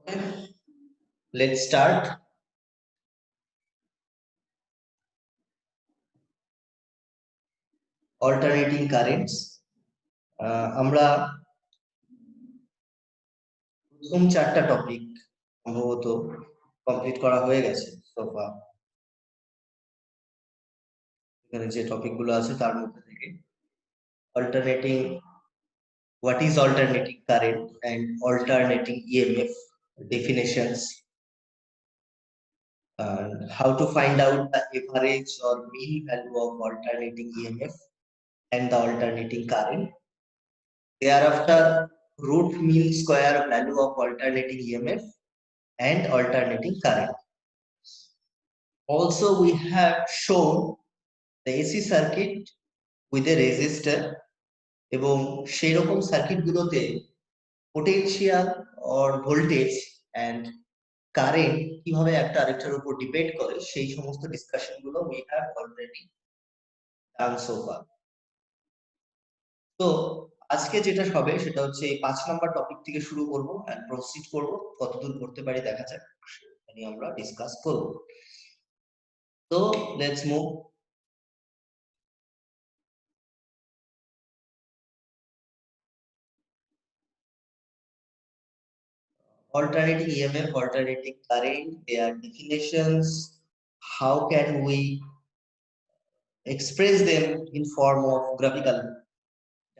Okay, let's start. Alternating currents. আমরা প্রথম চারটা টপিক সম্ভবত কমপ্লিট করা হয়ে গেছে সোফা। এখানে যে টপিকগুলো আছে তার মধ্যে থেকে alternating, what is alternating current and alternating EMF definitions, and how to find out the average or mean value of alternating EMF and the alternating current. Thereafter, root mean square value of alternating EMF and alternating current. Also, we have shown the AC circuit with a resistor এবং সেই রকম সার্কিটগুলোতে potential or voltage and current কিভাবে একটা আরেকটার উপর depend করে সেই সমস্ত ডিসকাশন গুলো we have already done so far. তো আজকে যেটা হবে সেটা হচ্ছে এই 5 নাম্বার টপিক থেকে শুরু করব এন্ড প্রসিড করব, কতদূর করতে পারি দেখা যাক, মানে আমরা ডিসকাস করব। তো let's move. Alternating EMF, alternating current, their definitions, how can we express them in form of graphical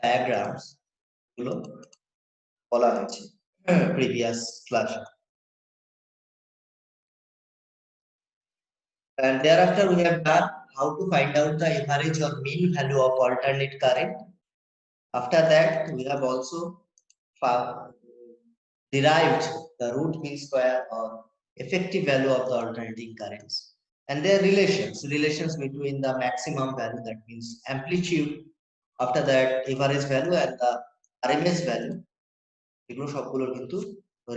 diagrams গুলো বলা হয়েছে previous class. And thereafter we have done how to find out the average or mean value of alternate current. After that we have also derived the root mean square or effective value of the alternating currents and their relations between the maximum value, that means amplitude, after that average value and the RMS value. এগুলো সবগুলোর কিন্তু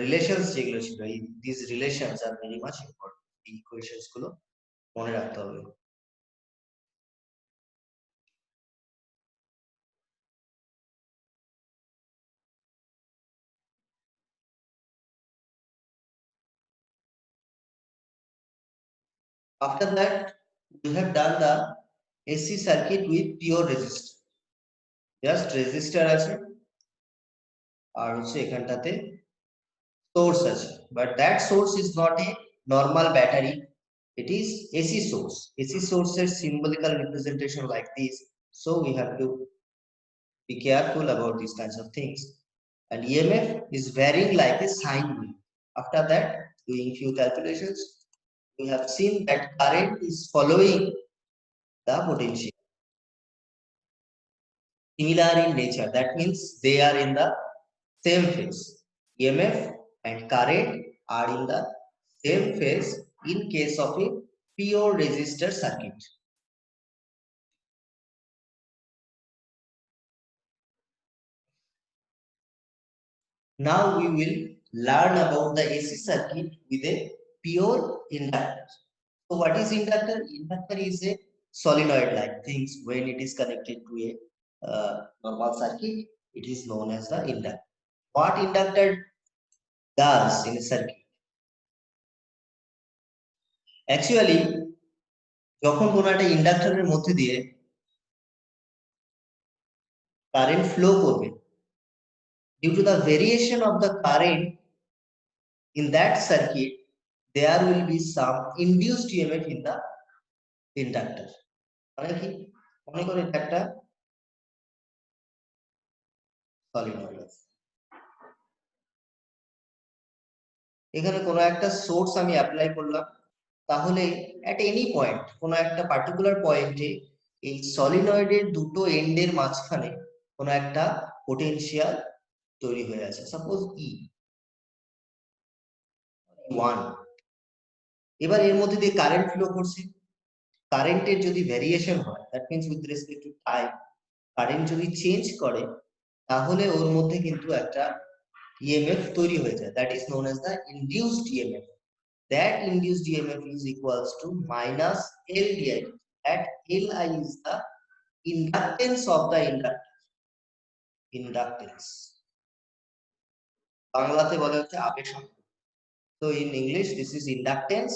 relations যেগুলো ছিল, এই this relations are very much important. এই equations গুলো মনে রাখতে হবে। After that we have done the AC circuit with pure resistor, just resistor আছে আর হচ্ছে এখানটাতে source আছে, but that source is not a normal battery, it is AC source. AC sources symbolical representation like this, so we have to be careful about these kinds of things. And EMF is varying like a sine wave. After that, doing few calculations, we have seen that current is following the potential, similar in nature, that means they are in the same phase. EMF and current are in the same phase in case of a pure resistor circuit. Now we will learn about the AC circuit with a pure inductor. So what is inductor? Inductor is a solenoid like things. When it is connected to a normal circuit, it is known as the inductor. What inductor does in a circuit? Actually, যখন কোনো একটা ইন্ডাক্টরের মধ্যে দিয়ে current flow করবে, due to the variation of the current in that circuit, there will be some induced EMF in the inductor. মানে কি, মনে করেন একটা সলিনয়েড আছে, এখানে কোনো একটা সোর্স আমি অ্যাপ্লাই করলাম, তাহলে এট এনি পয়েন্ট কোনো একটা পার্টিকুলার পয়েন্টে এই সলিনয়েডের দুটো এন্ডের মাঝখানে কোনো একটা পোটেনশিয়াল তৈরি হয়ে আছে, সাপোজ E1। এবার এর মধ্যে দিয়ে কারেন্ট ফ্লো করছে, কারেন্টের যদি ভ্যারিয়েশন হয়, that means with respect to time current যদি চেঞ্জ করে, তাহলে ওর মধ্যে কিন্তু একটা EMF তৈরি হয়ে যায়, that is known as the induced EMF. That induced EMF is equals to minus LDI. That LI is the inductance of the inductor. Inductance বাংলাতে বলা হচ্ছে আবেশাঙ্ক। So in English, this is inductance.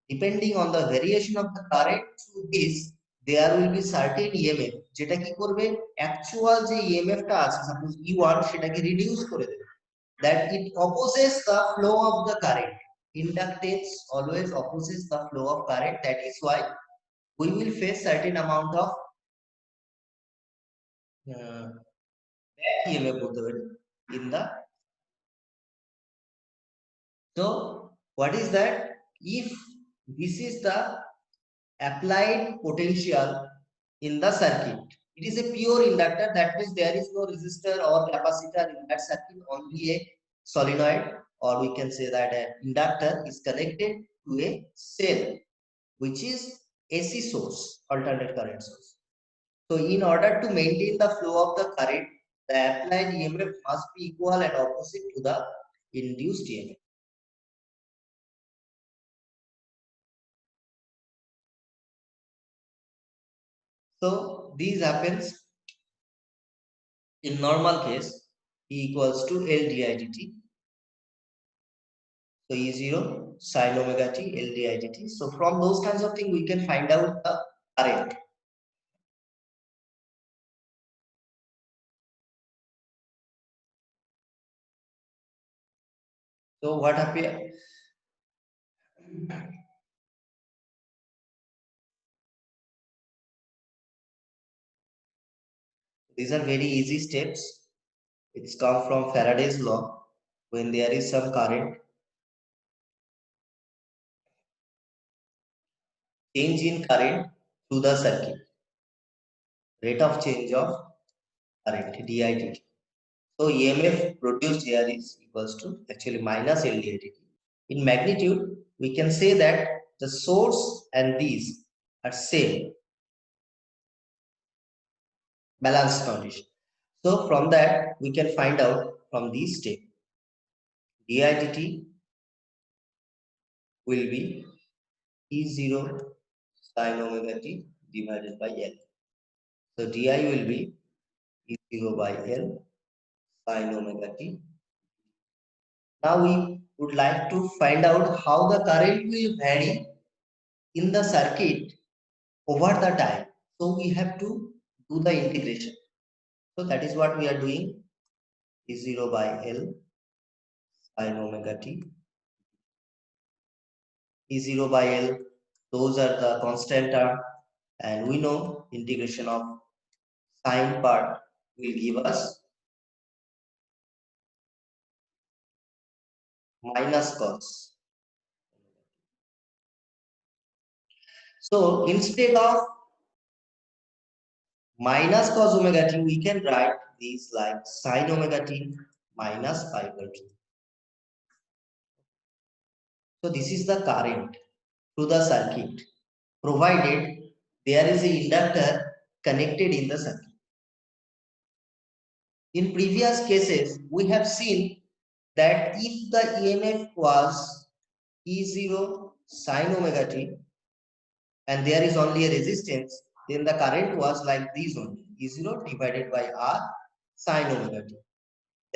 Depending on the variation of the current through this, there will be certain EMF যেটা কি করবে actual যে EMF টা আছে suppose E1 সেটাকে reduce করে দেবে, that it opposes the flow of the current. Inductance always opposes the flow of current. That is why we will face certain amount of back EMF বলতে পারি in the. So what is that? If this is the applied potential in the circuit, it is a pure inductor. That means there is no resistor or capacitor in that circuit, only a solenoid, or we can say that an inductor is connected to a cell which is AC source, alternate current source. So in order to maintain the flow of the current, the applied EMF must be equal and opposite to the induced EMF. So this happens in normal case. E equals to L di dt. So E0 sin omega t L di dt. So from those kinds of things we can find out the current. So what happened? These are very easy steps. It's come from Faraday's law. When there is some current, change in current through the circuit, rate of change of current di dt. So EMF produced here is equals to actually minus L di dt. In magnitude, we can say that the source and these are same, balanced condition. So from that we can find out from these steps, di dt will be E0 sin omega t divided by L. So di will be E0 by L sin omega t. Now we would like to find out how the current will vary in the circuit over the time. So we have to do the integration. So that is what we are doing. E0 by L sin omega t. E0 by L, those are the constant term, and we know integration of sine part will give us minus cos. So instead of minus cos omega t, we can write these like sine omega t minus pi by 2. So this is the current through the circuit, provided there is a inductor connected in the circuit. In previous cases, we have seen that if the EMF was E0 sin omega t and there is only a resistance, then the current was like this only, E0 divided by R sin omega t.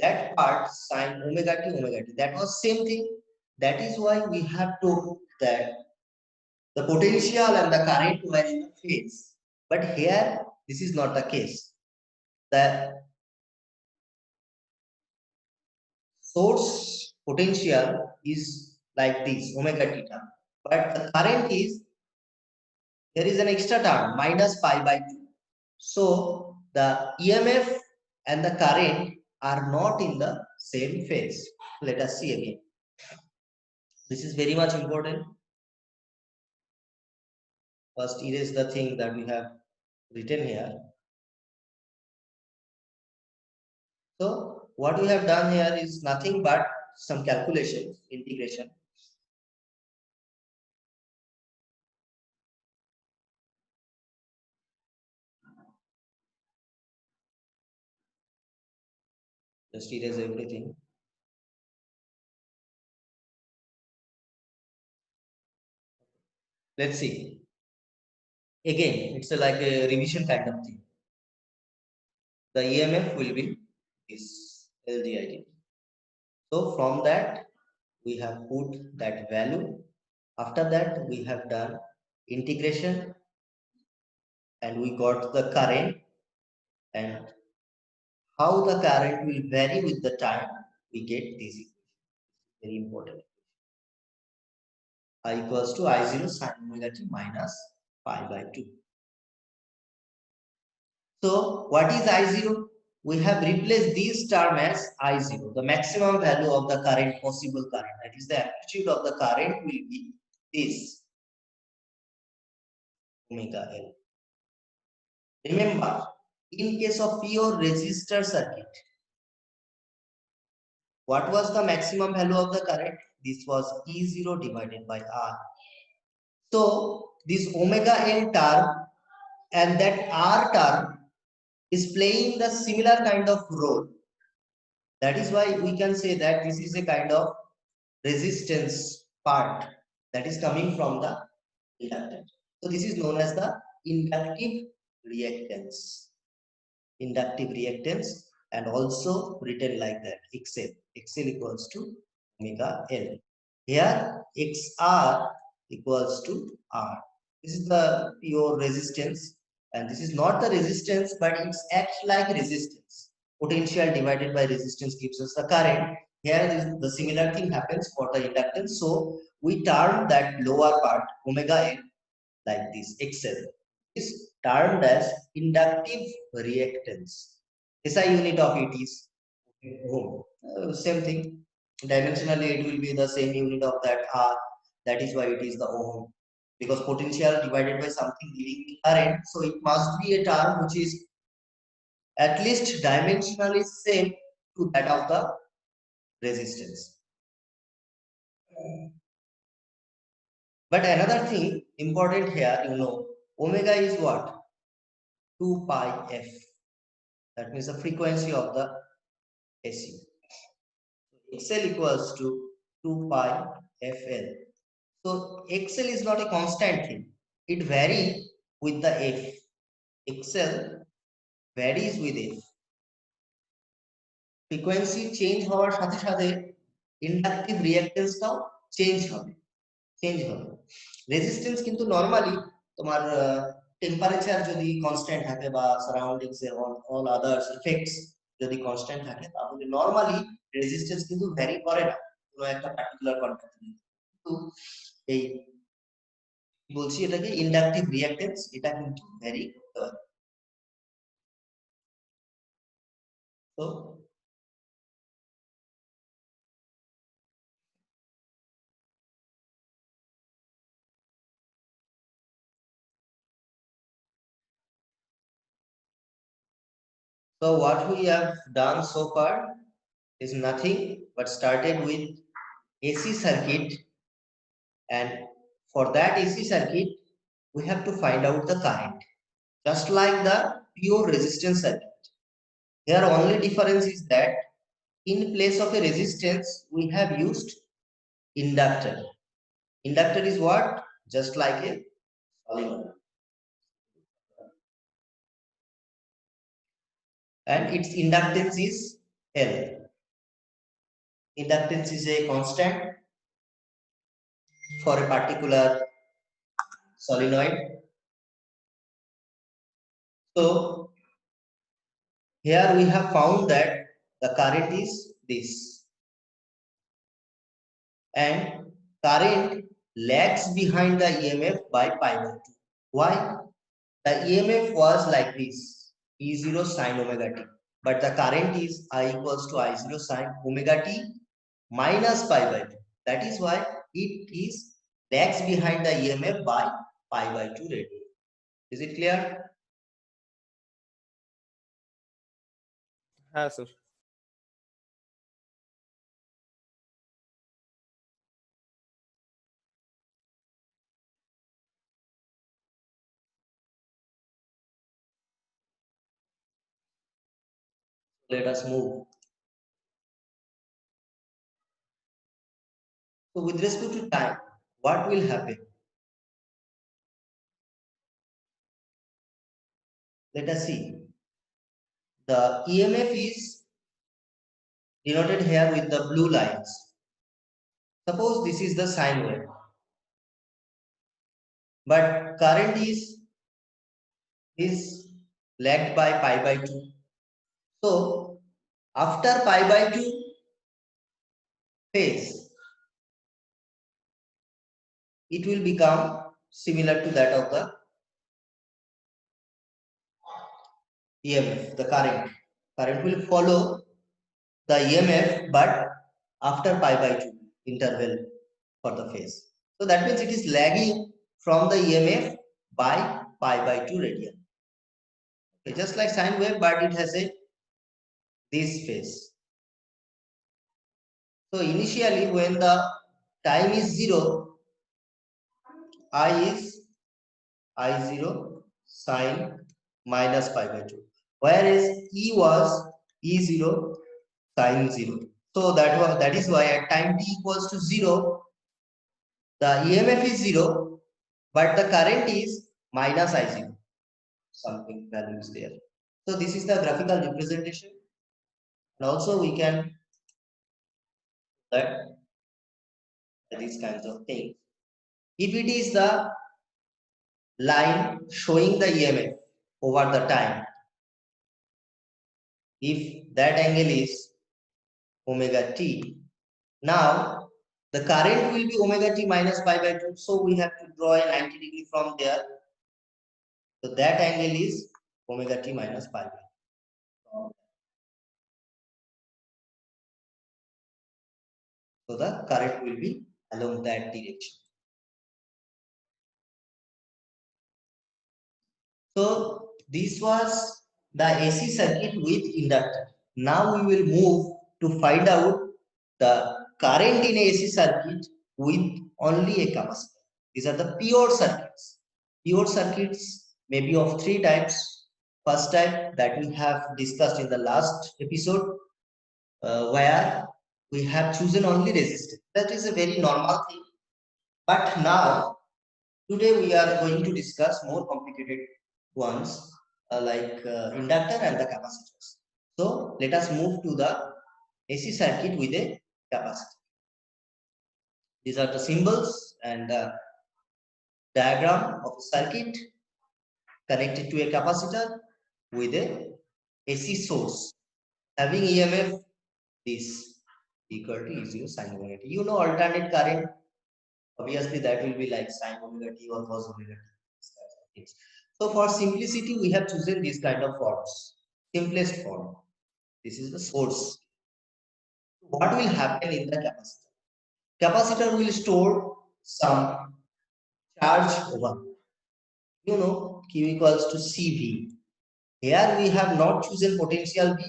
That part sin omega t, that was same thing. That is why we have to that the potential and the current were in the phase. But here, this is not the case. The source potential is like this, omega t term. But the current is, there is an extra term, minus pi by 2. So the EMF and the current are not in the same phase. Let us see again. This is very much important. First, erase the thing that we have written here. So what we have done here is nothing but some calculations, integration. Just erase everything. Let's see. Again, it's like a revision kind of thing. The EMF will be this LDIT. So from that, we have put that value. After that, we have done integration and we got the current, and how the current will vary with the time, we get this equation. Very important. I equals to I0 sin omega t minus pi by 2. So what is I0? We have replaced this term as I0, the maximum value of the current, possible current. That is, the amplitude of the current will be this omega L. Remember, in case of pure resistor circuit, what was the maximum value of the current? This was E0 divided by R. So this omega L term and that R term is playing the similar kind of role. That is why we can say that this is a kind of resistance part that is coming from the inductor. So this is known as the inductive reactance. Inductive reactance, and also written like that, XL. XL equals to omega L. Here XR equals to R. This is the pure resistance, and this is not the resistance, but it acts like resistance. Potential divided by resistance gives us the current. Here the similar thing happens for the inductance. So we term that lower part omega L like this, XL is termed as inductive reactance. SI unit of it is ohm. Same thing. Dimensionally, it will be the same unit of that R. That is why it is the ohm. Because potential divided by something giving the current, so it must be a term which is at least dimensionally same to that of the resistance. But another thing important here, omega is what? 2 pi f. That means the frequency of the AC. XL equals to 2 pi FL. So XL is not a constant thing. It varies with the F. XL varies with F. Frequency change হওয়ার সাথে সাথে inductive রিঅ্যাকট্যান্সটাও change হবে resistance কিন্তু normally তোমার temperature যদি constant থাকে বা surroundings এর অল আদার্স ইফেক্টস যদি কনস্ট্যান্ট থাকে তাহলে নরমালি রেজিস্ট্যান্স কিন্তু ভ্যারি করে না কোনো একটা পার্টিকুলার কন্ট্যাক্ট কিন্তু এই বলছি এটাকে ইন্ডাকটিভ রিঅ্যাকট্যান্স এটা কিন্তু ভ্যারি করতে পারে তো So what we have done so far is nothing but started with AC circuit, and for that AC circuit we have to find out the current just like the pure resistance circuit. Here only difference is that in place of a resistance we have used inductor. Inductor is what? Just like a solenoid, and its inductance is L. Inductance is a constant for a particular solenoid. So here we have found that the current is this, and current lags behind the EMF by pi by 2. Why? The EMF was like this, E0 sin omega t, but the current is I equals to I0 sin omega t minus pi by 2. That is why it is lags behind the EMF by pi by 2 radian. Is it clear? হ্যাঁ sir Let us move. So with respect to time, what will happen? Let us see. The EMF is denoted here with the blue lines. Suppose this is the sine wave, but current is lagged by pi by 2. So after pi by 2 phase, it will become similar to that of the EMF, the current. Current will follow the EMF, but after pi by 2 interval for the phase. So that means it is lagging from the EMF by pi by 2 radian. Okay, just like sine wave, but it has a this phase. So initially when the time is 0, I is I0 sine minus pi by 2. Whereas E was E0 sine 0. So that is why at time t equals to 0, the EMF is 0, but the current is minus I0. Something value is there. So this is the graphical representation. And also we can that these kinds of things. If it is the line showing the EMF over the time, if that angle is omega t, now the current will be omega t minus pi by 2. So we have to draw a 90 degree from there. So that angle is omega t minus pi by 2. So the current will be along that direction. So this was the AC circuit with inductor. Now we will move to find out the current in AC circuit with only a capacitor. These are the pure circuits. Pure circuits may be of three types. First type that we have discussed in the last episode, where we have chosen only resistance. That is a very normal thing. But now, today we are going to discuss more complicated ones like inductor and the capacitors. So let us move to the AC circuit with a capacitor. These are the symbols and diagram of the circuit connected to a capacitor with a AC source having EMF this equal to E0 sin omega t. You know alternate current, obviously that will be like sin omega t or cos omega t. So for simplicity we have chosen this kind of forms, simplest form. This is the source. What will happen in the capacitor? Capacitor will store some charge over. You know Q equals to CV. Here we have not chosen potential V,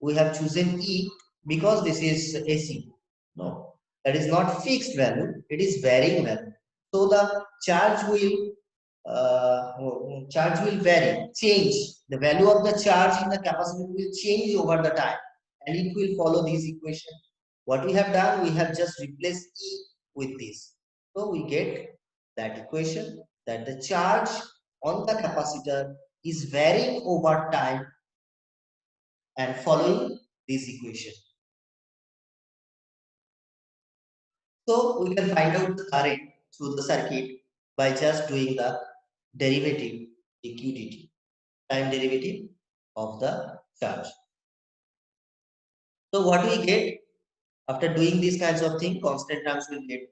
we have chosen E because this is AC. No, that is not fixed value, it is varying value. So the charge will vary, change. The value of the charge in the capacitor will change over the time, and it will follow this equation. What we have done, we have just replaced E with this. So we get that equation that the charge on the capacitor is varying over time and following this equation. So we can find out the current through the circuit by just doing the derivative dq time derivative of the charge. So what we get after doing these kinds of things, constant terms will get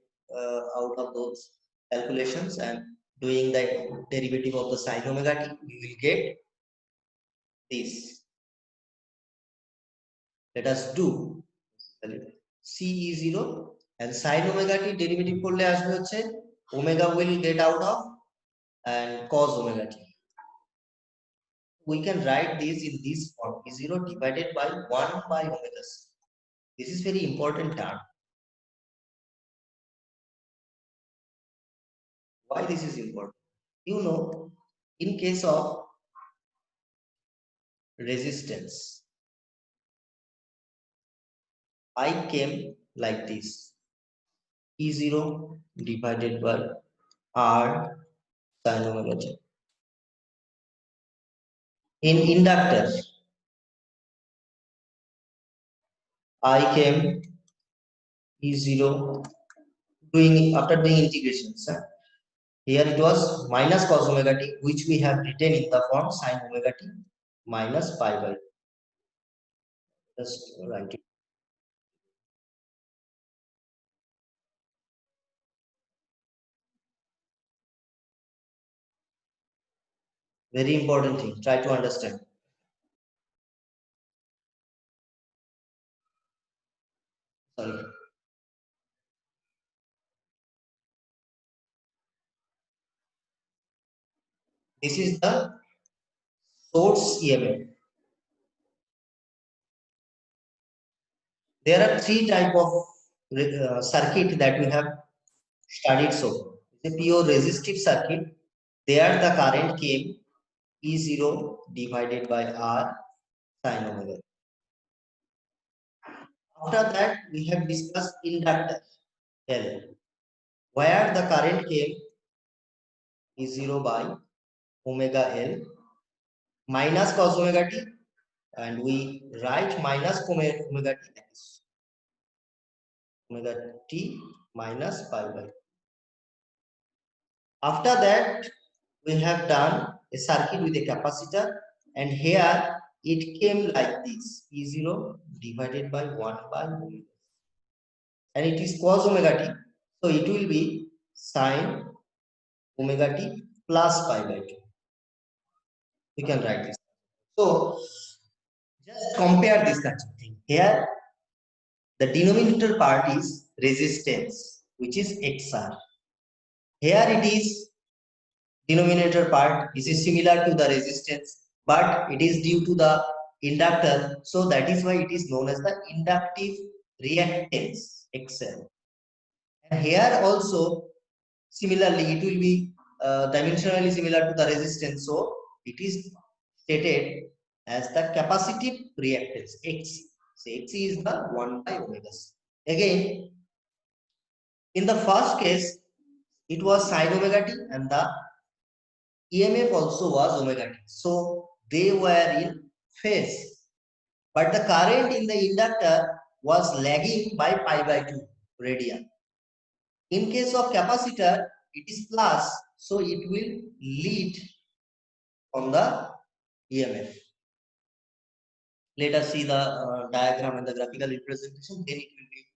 out of those calculations, and doing the derivative of the sin omega t, we will get this. Let us do CE0 and sin omega t derivative করলে আসবে হচ্ছে omega will get out of and cos omega t. We can write this in this form, E0 divided by 1 by omega c. This is very important term. Why this is important? You know, in case of resistance, I came like this, E0 divided by R sin omega t. In inductor, I came E0 doing integrations. Here it was minus cos omega t, which we have written in the form sin omega t minus pi by 2. Just write it. Very important thing. Try to understand. Sorry. This is the source EMF. There are three type of circuit that we have studied so. The pure resistive circuit. There the current came E0 divided by R sin omega. After that, we have discussed inductor L, where the current came E0 by omega L minus cos omega t, and we write minus omega t as omega t minus pi by 2. After that, we have done a circuit with a capacitor, and here it came like this, E0 divided by 1 by omega, and it is cos omega t, so it will be sin omega t plus pi by 2. We can write this. So just compare this kind of thing. Here the denominator part is resistance, which is XR. Here it is denominator part is similar to the resistance, but it is due to the inductor, so that is why it is known as the inductive reactance XL. And here also similarly it will be dimensionally similar to the resistance, so it is stated as the capacitive reactance Xc. So Xc is the 1 by omega c. Again, in the first case, it was sin omega t and the EMF also was omega t. So they were in phase. But the current in the inductor was lagging by pi by 2 radian. In case of capacitor, it is plus, so it will lead on the EMF. Let us see the diagram and the graphical representation, then it will be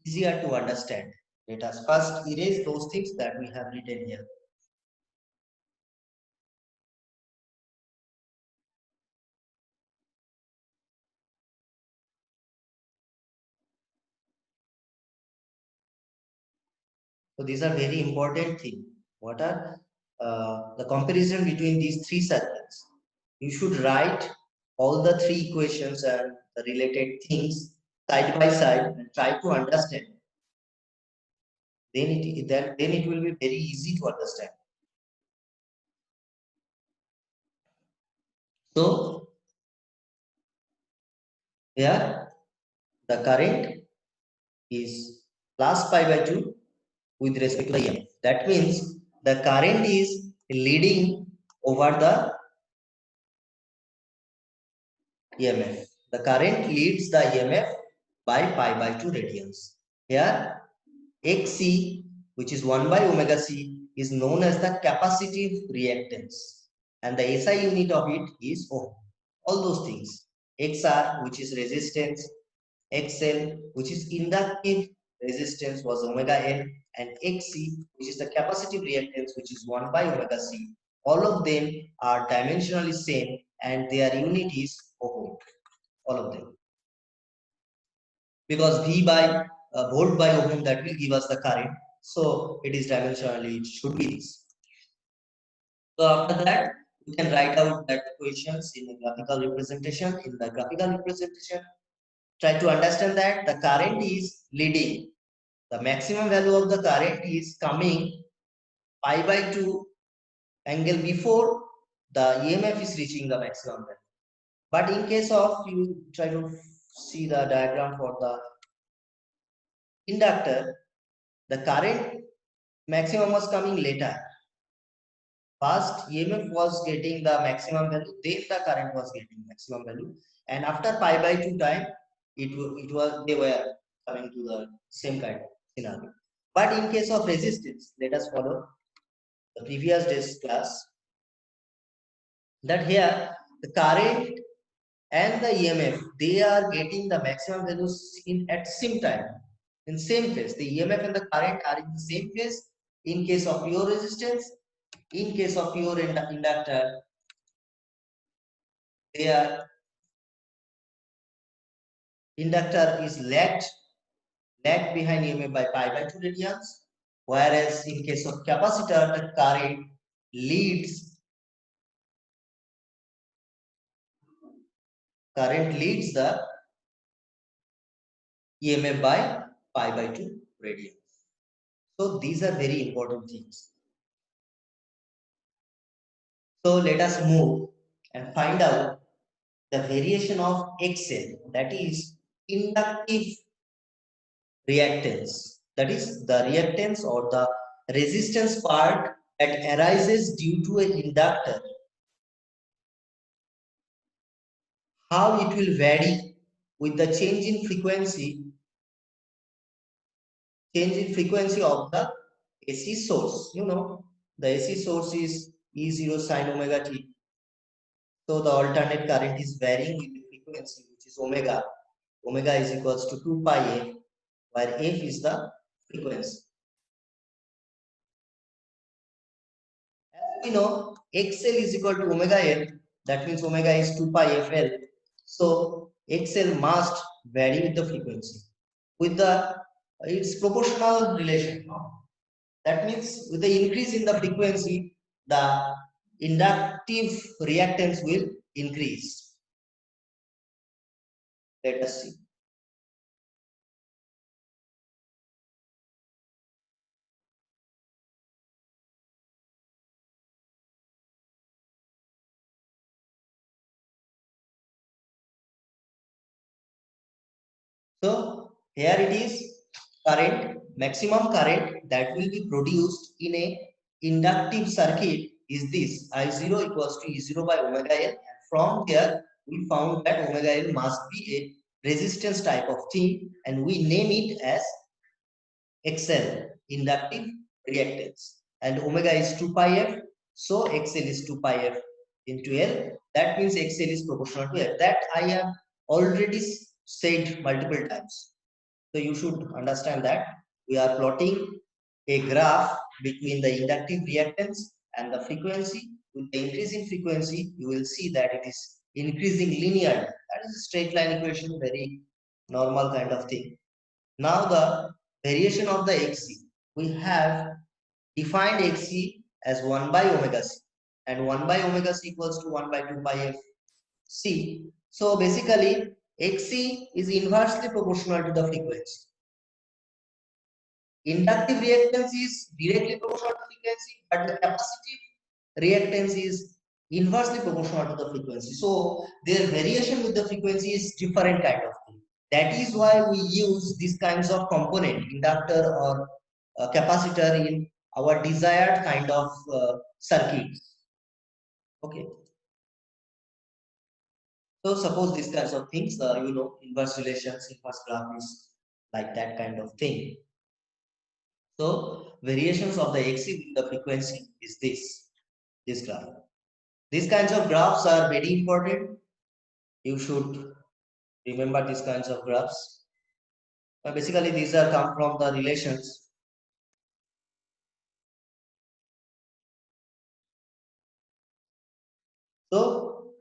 easier to understand. Let us first erase those things that we have written here. So these are very important things. What are the comparison between these three circuits? You should write all the three equations and the related things side by side and try to understand. Then it will be very easy to understand. So here the current is plus pi by 2 with respect to the EMF. That means the current is leading over the EMF. The current leads the EMF by pi by 2 radians. Here Xc, which is 1 by omega c, is known as the capacitive reactance, and the SI unit of it is ohm. All those things. XR, which is resistance, XL, which is inductive resistance, was omega N, and Xc, which is the capacitive reactance, which is 1 by omega c. All of them are dimensionally same, and their unit is ohm. All of them. Because V by volt by ohm, that will give us the current. So it is dimensionally, it should be this. So after that, we can write out that equations in a graphical representation. In the graphical representation, try to understand that the current is leading. The maximum value of the current is coming pi by 2 angle before the EMF is reaching the maximum value. But in case of, you try to see the diagram for the inductor, the current maximum was coming later. First, EMF was getting the maximum value, then the current was getting maximum value, and after pi by 2 time, it was they were coming to the same kind of scenario. But in case of resistance, let us follow the previous day's class, that here the current and the EMF, they are getting the maximum values in at same time, in same phase. The EMF and the current are in the same phase in case of pure resistance. In case of pure inductor, their inductor is lagged behind EMF by pi by 2 radians, whereas in case of capacitor, the current leads the EMF by pi by 2 radians. So these are very important things. So let us move and find out the variation of XL, that is inductive reactance, that is the reactance or the resistance part that arises due to an inductor, how it will vary with the change in frequency of the AC source. You know, the AC source is E0 sine omega t. So the alternate current is varying with the frequency, which is omega. Omega is equals to 2 pi f, where f is the frequency. As we know, XL is equal to omega L. That means omega is 2 pi fl. So XL must vary with the frequency, with the its proportional relation. That means with the increase in the frequency, the inductive reactance will increase. Let us see. So here it is, current, maximum current that will be produced in a inductive circuit is this, I0 equals to E0 by omega L. And from there, we found that omega L must be a resistance type of thing, and we name it as XL, inductive reactance. And omega is 2 pi f, so XL is 2 pi f into L. That means XL is proportional to F. That I have already said multiple times. So you should understand that we are plotting a graph between the inductive reactance and the frequency. With the increase in frequency, you will see that it is increasing linearly. That is a straight line equation, very normal kind of thing. Now the variation of the Xc. We have defined Xc as 1 by omega c, and 1 by omega c equals to 1 by 2 pi f c. So basically, Xc is inversely proportional to the frequency. Inductive reactance is directly proportional to frequency, but the capacitive reactance is inversely proportional to the frequency. So their variation with the frequency is different kind of thing. That is why we use these kinds of component, inductor or capacitor, in our desired kind of circuits. Okay. So suppose these kinds of things, you know, inverse relations, inverse graph is like that kind of thing. So variations of the Xc with the frequency is this graph. These kinds of graphs are very important. You should remember these kinds of graphs. Basically, these are come from the relations. So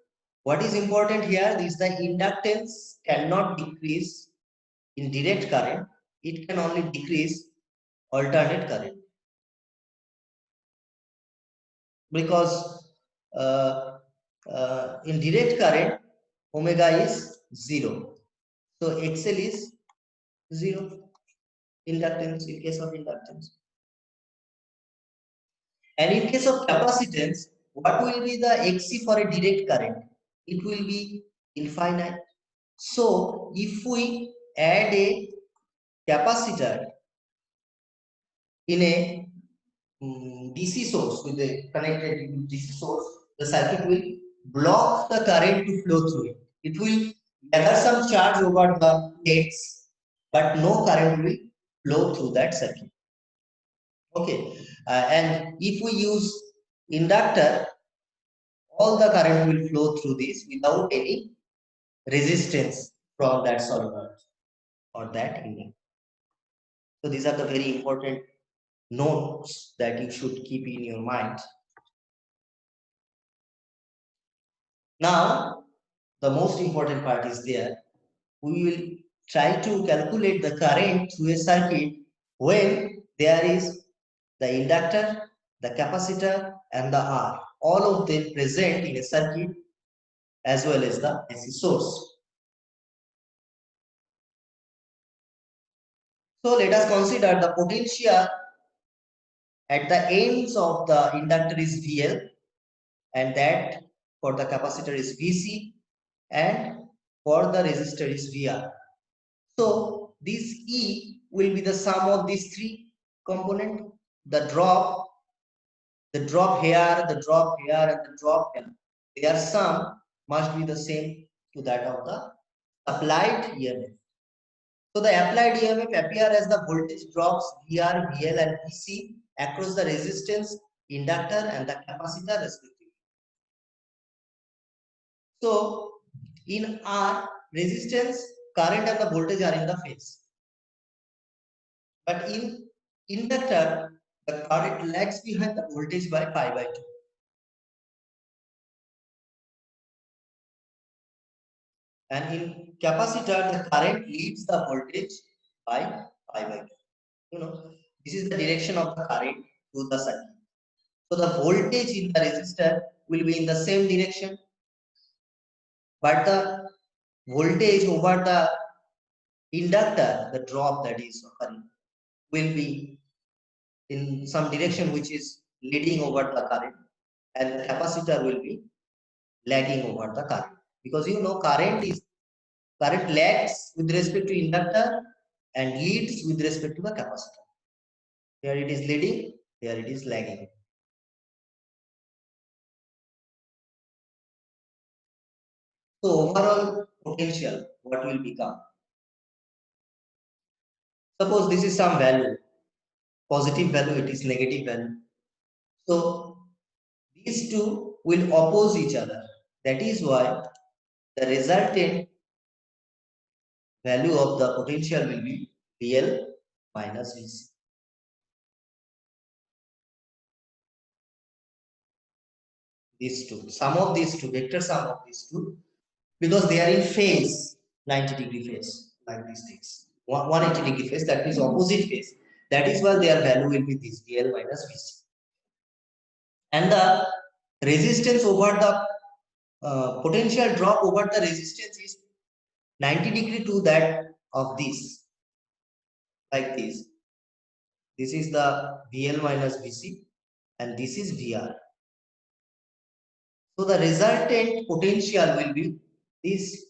what is important here is the inductance cannot decrease in direct current. It can only decrease alternate current, because in direct current omega is 0, so XL is 0 inductance in case of inductance. And in case of capacitance, what will be the Xc for a direct current? It will be infinite. So if we add a capacitor in a DC source, with a connected DC source, the circuit will block the current to flow through it. It will gather some charge over the gates, but no current will flow through that circuit. Okay, and if we use inductor, all the current will flow through this without any resistance from that solenoid or that inductor. So these are the very important notes that you should keep in your mind. Now, the most important part is there. We will try to calculate the current through a circuit when there is the inductor, the capacitor, and the R. All of them present in a circuit as well as the AC source. So let us consider the potential at the ends of the inductor is VL, and that for the capacitor is VC, and for the resistor is VR. So this E will be the sum of these three components. The drop here, the drop here, and the drop here. Their sum must be the same to that of the applied EMF. So the applied EMF appear as the voltage drops VR, VL, and VC across the resistance, inductor, and the capacitor respectively. So in R, resistance, current, and the voltage are in the phase. But in inductor, the current lags behind the voltage by pi by 2. And in capacitor, the current leads the voltage by pi by 2. You know, this is the direction of the current to the circuit. So the voltage in the resistor will be in the same direction, but the voltage over the inductor, the drop that is occurring, will be in some direction which is leading over the current, and the capacitor will be lagging over the current, because you know current lags with respect to inductor and leads with respect to the capacitor. Here it is leading, here it is lagging. So overall potential, what will become? Suppose this is some value, positive value, it is negative value. So these two will oppose each other. That is why the resultant value of the potential will be VL minus VC. These two, sum of these two, vector sum of these two, because they are in phase, 90-degree phase, like these things. 180-degree phase, that is opposite phase. That is why their value will be this VL minus VC. And the resistance over the potential drop over the resistance is 90-degree to that of this, like this. This is the VL minus VC, and this is VR. So the resultant potential will be this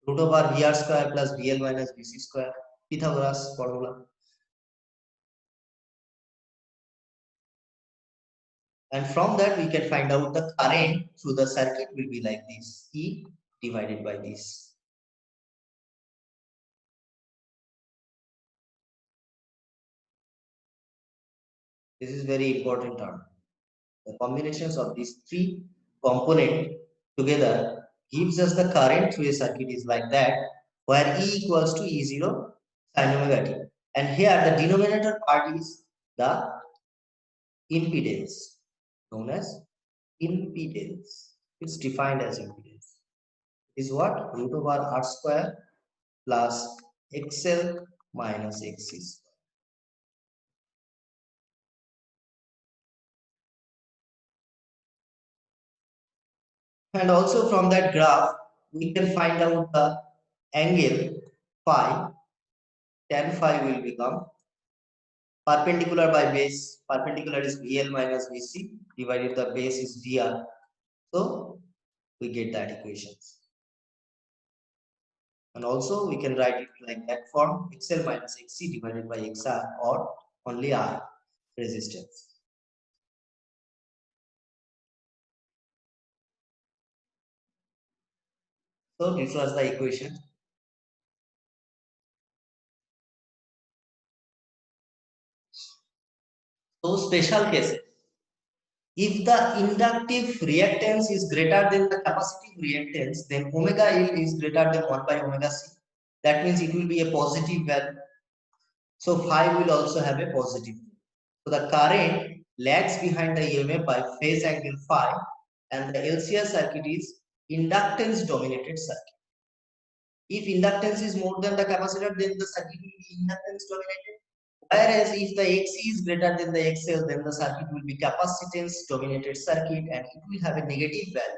root over VR square plus VL minus VC square, Pythagoras formula. And from that we can find out the current through the circuit will be like this, E divided by this. This is very important term. The combinations of these three components together gives us the current through a circuit is like that, where E equals to E0 sin omega t. And here the denominator part is the impedance, known as impedance. It's defined as impedance. Is what? Root over R square plus XL minus XC square. And also from that graph, we can find out the angle phi. Tan phi will become perpendicular by base. Perpendicular is VL minus VC, divided the base is VR. So we get that equations. And also we can write it like that form, XL minus XC divided by XR, or only R resistance. So this was the equation. So special cases. If the inductive reactance is greater than the capacitive reactance, then omega L is greater than 1 by omega C. That means it will be a positive value. So phi will also have a positive. So the current lags behind the EMF by phase angle phi, and the LCR circuit is inductance dominated circuit. If inductance is more than the capacitor, then the circuit will be inductance dominated. Whereas if the XC is greater than the XL, then the circuit will be capacitance dominated circuit and it will have a negative value.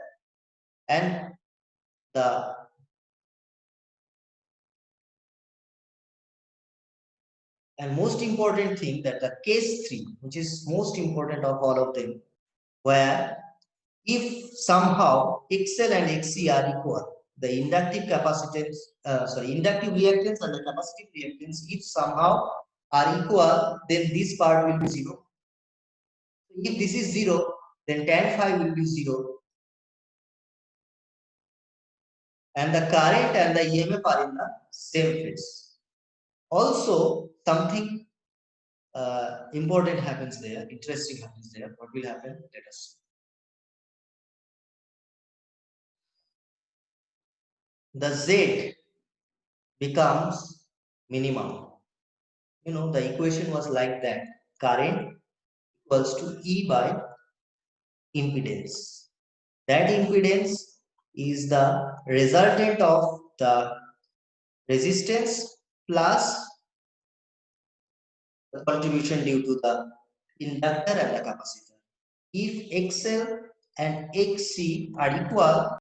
And the most important thing, that the case 3, which is most important of all of them, where if somehow XL and XC are equal, the inductive capacitance, inductive reactance and the capacitive reactance, if somehow are equal, then this part will be 0. If this is 0, then tan phi will be 0. And the current and the EMF are in the same phase. Also, something important happens there, interesting happens there. What will happen? Let us see. The Z becomes minimum. You know, the equation was like that. Current equals to E by impedance. That impedance is the resultant of the resistance plus the contribution due to the inductor and the capacitor. If XL and XC are equal,